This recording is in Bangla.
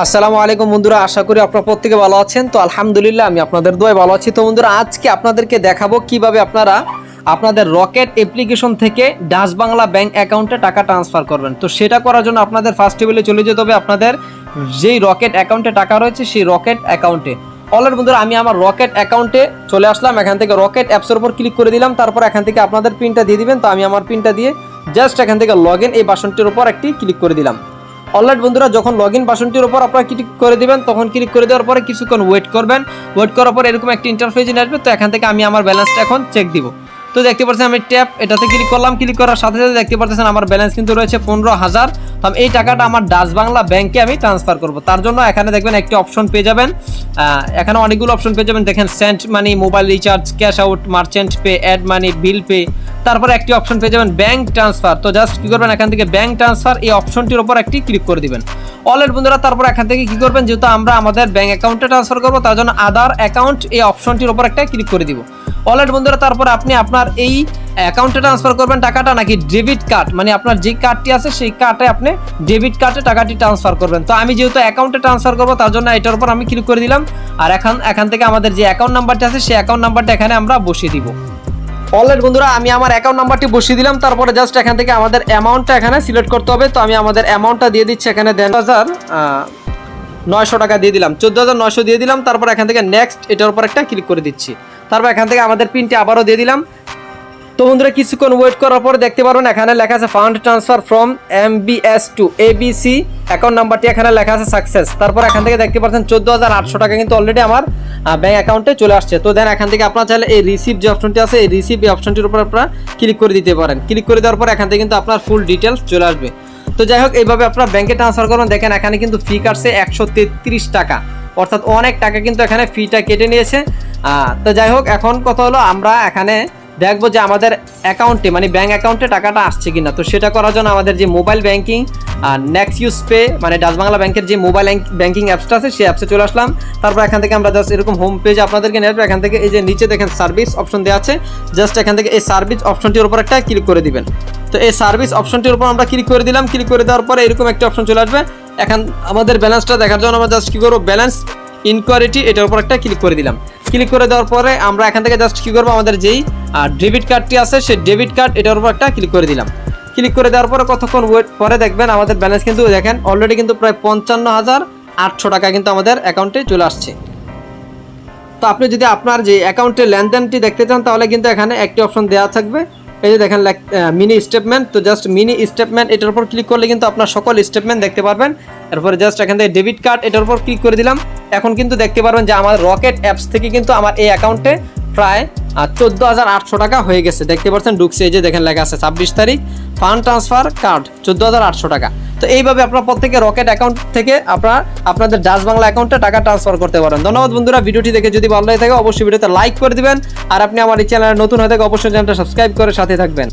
আসসালামু আলাইকুম বন্ধুরা, আশা করি আপনারা প্রত্যেকে ভালো আছেন। তো আলহামদুলিল্লাহ আমি আপনাদের দোয়ায় ভালো আছি। তো বন্ধুরা, আজকে আপনাদেরকে দেখাবো কিভাবে আপনারা আপনাদের রকেট অ্যাপ্লিকেশন থেকে ডাচ বাংলা ব্যাংক অ্যাকাউন্টে টাকা ট্রান্সফার করবেন। তো সেটা করার জন্য আপনাদের ফার্স্ট টেবিলে চলে যেতে হবে আপনাদের যেই রকেট অ্যাকাউন্টে টাকা রয়েছে সেই রকেট অ্যাকাউন্টে। অলরেডি বন্ধুরা, আমি আমার রকেট অ্যাকাউন্টে চলে আসলাম। এখান থেকে রকেট অ্যাপসের উপর ক্লিক করে দিলাম। তারপর এখান থেকে আপনাদের পিনটা দিয়ে দিবেন। তো আমি আমার পিনটা দিয়ে জাস্ট এখান থেকে লগ ইন এই বাটনটির উপর একটি ক্লিক করে দিলাম। অলরাইট বন্ধুরা, যখন লগ ইন বাটনটির উপর আপনারা ক্লিক করে দিবেন, তখন ক্লিক করে দেওয়ার পরে কিছুক্ষণ ওয়েট করবেন। ওয়েট করার পর এরকম একটা ইন্টারফেস আসবে। তো এখান থেকে আমি আমার ব্যালেন্সটা এখন চেক দিব। তো দেখতে পাচ্ছেন আমি ট্যাপ এটাতে ক্লিক করলাম। ক্লিক করার সাথে সাথে দেখতে পাচ্ছেন আমার ব্যালেন্স কিন্তু রয়েছে 15,000। তো এই টাকাটা আমার ডাচ বাংলা ব্যাংকে আমি ট্রান্সফার করব। তার জন্য এখানে দেখবেন একটি অপশন পেয়ে যাবেন। এখানে অনেকগুলো অপশন পেয়ে যাবেন। দেখেন send money, mobile recharge, cash out, merchant pay, add money, bill pay. তারপরে একটি অপশন পেয়ে যাবেন ব্যাংক ট্রান্সফার। তো জাস্ট কি করবেন, এখান থেকে ব্যাংক ট্রান্সফার এই অপশনটির উপর একটি ক্লিক করে দিবেন। অলরেডি বন্ধুরা, তারপর এখান থেকে কি করবেন, যেহেতু আমরা আমাদের ব্যাংক অ্যাকাউন্টে ট্রান্সফার করবো, তার জন্য আদার অ্যাকাউন্ট এই অপশনটির উপর একটা ক্লিক করে দিব। অলরেডি বন্ধুরা, তারপর আপনি আপনার এই অ্যাকাউন্টে ট্রান্সফার করবেন টাকাটা, নাকি ডেবিট কার্ড, মানে আপনার যে কার্ডটি আছে সেই কার্ডে আপনি ডেবিট কার্ডে টাকাটি ট্রান্সফার করবেন। তো আমি যেহেতু অ্যাকাউন্টে ট্রান্সফার করবো, তার জন্য এটার উপর আমি ক্লিক করে দিলাম। আর এখান থেকে আমাদের যে অ্যাকাউন্ট নাম্বারটি আছে সেই অ্যাকাউন্ট নাম্বারটা এখানে আমরা বসিয়ে দিব। অলরেডি বন্ধুরা, আমি আমার অ্যাকাউন্ট নাম্বারটি বসিয়ে দিলাম। তারপরে জাস্ট এখান থেকে আমাদের অ্যামাউন্টটা এখানে সিলেক্ট করতে হবে। তো আমি আমাদের অ্যামাউন্টটা দিয়ে দিচ্ছি। এখানে 900 টাকা দিয়ে দিলাম, 14,900 দিয়ে দিলাম। তারপর এখান থেকে নেক্সট এটার উপর একটা ক্লিক করে দিচ্ছি। তারপর এখান থেকে আমাদের পিনটি আবারও দিয়ে দিলাম। তো বন্ধুরা, কিছুক্ষণ ওয়েট করার পরে দেখতে পারবেন এখানে লেখা আছে fund transfer from MBS to ABC। Account নাম্বারটি এখানে লেখা আছে সাকসেস। তারপর এখান থেকে দেখতে পাচ্ছেন 14,800 টাকা কিন্তু অলরেডি আমার ব্যাংক অ্যাকাউন্টে চলে আসছে। তো দেন এখান থেকে আপনারা চাইলে এই রিসিভ যে অপশনটি আছে, এই রিসিভ এই অপশনটির উপর আপনারা ক্লিক করে দিতে পারেন। ক্লিক করে দেওয়ার পর এখান থেকে কিন্তু আপনার ফুল ডিটেলস চলে আসবে। তো যাই হোক, এইভাবে আপনারা ব্যাংকে ট্রান্সফার করবেন। দেখেন এখানে কিন্তু ফি কাটছে 133 টাকা, অর্থাৎ অনেক টাকা কিন্তু এখানে ফিটা কেটে নিয়েছে। তো যাই হোক, এখন কথা হলো আমরা এখানে দেখবো যে আমাদের অ্যাকাউন্টে মানে ব্যাংক অ্যাকাউন্টে টাকাটা আসছে কিনা। তো সেটা করার জন্য আমাদের যে মোবাইল ব্যাংকিং নেক্সট পে মানে ডাচ বাংলা ব্যাংকের যে মোবাইল ব্যাংকিং অ্যাপসটা আছে সেই অ্যাপসে চলে আসলাম। তারপর এখান থেকে আমরা জাস্ট এরকম হোম পেজ আপনাদেরকে নিয়ে আসবো। এখান থেকে এই যে নিচে দেখেন সার্ভিস অপশন দেওয়া আছে, জাস্ট এখান থেকে এই সার্ভিস অপশনটির উপর একটা ক্লিক করে দিবেন। তো এই সার্ভিস অপশনটির উপর আমরা ক্লিক করে দিলাম। ক্লিক করে দেওয়ার পরে এরকম একটা অপশন চলে আসবে। এখন আমাদের ব্যালেন্সটা দেখার জন্য আমরা জাস্ট কী করবো, ব্যালেন্স ইনকোয়ারিটি এটার উপর একটা ক্লিক করে দিলাম। ক্লিক করে দেওয়ার পরে আমরা এখান থেকে জাস্ট কী করবো, আমাদের যেই ডেবিট কার্ডটি আছে সেই ডেবিট কার্ড এটার উপর একটা ক্লিক করে দিলাম। ক্লিক করে দেওয়ার পরে কতক্ষণ ওয়েট পরে দেখবেন আমাদের ব্যালেন্স কিন্তু দেখেন অলরেডি কিন্তু প্রায় 55,800 টাকা কিন্তু আমাদের অ্যাকাউন্টে চলে আসছে। তো আপনি যদি আপনার যে অ্যাকাউন্টের লেনদেনটি দেখতে চান, তাহলে কিন্তু এখানে একটি অপশন দেওয়া থাকবে, এই যে দেখেন মিনি স্টেটমেন্ট। তো জাস্ট মিনি স্টেটমেন্ট এটার উপর ক্লিক করলে কিন্তু আপনার সকল স্টেটমেন্ট দেখতে পারবেন। এরপরে জাস্ট এখান থেকে ডেবিট কার্ড এটার উপর ক্লিক করে দিলাম। এখন কিন্তু দেখতে পারবেন যে আমার রকেট অ্যাপস থেকে কিন্তু আমার এই অ্যাকাউন্টে প্রায় 14,800 টাকা হয়ে গেছে। দেখতে পাচ্ছেন ঢুকছে, এই যে দেখেন লেখা আছে 26 তারিখ ফান্ড ট্রান্সফার কার্ড 14,800 টাকা। তো এইভাবে আপনারা প্রত্যেকে রকেট অ্যাকাউন্ট থেকে আপনাদের ডাচ বাংলা অ্যাকাউন্টে টাকা ট্রান্সফার করতে পারেন। ধন্যবাদ বন্ধুরা, ভিডিওটি দেখে যদি ভালো লাগে থাকে অবশ্যই ভিডিওতে লাইক করে দিবেন। আর আপনি আমার এই চ্যানেলে নতুন হয়ে থাকে অবশ্যই চ্যানেলটা সাবস্ক্রাইব করে সাথে থাকবেন।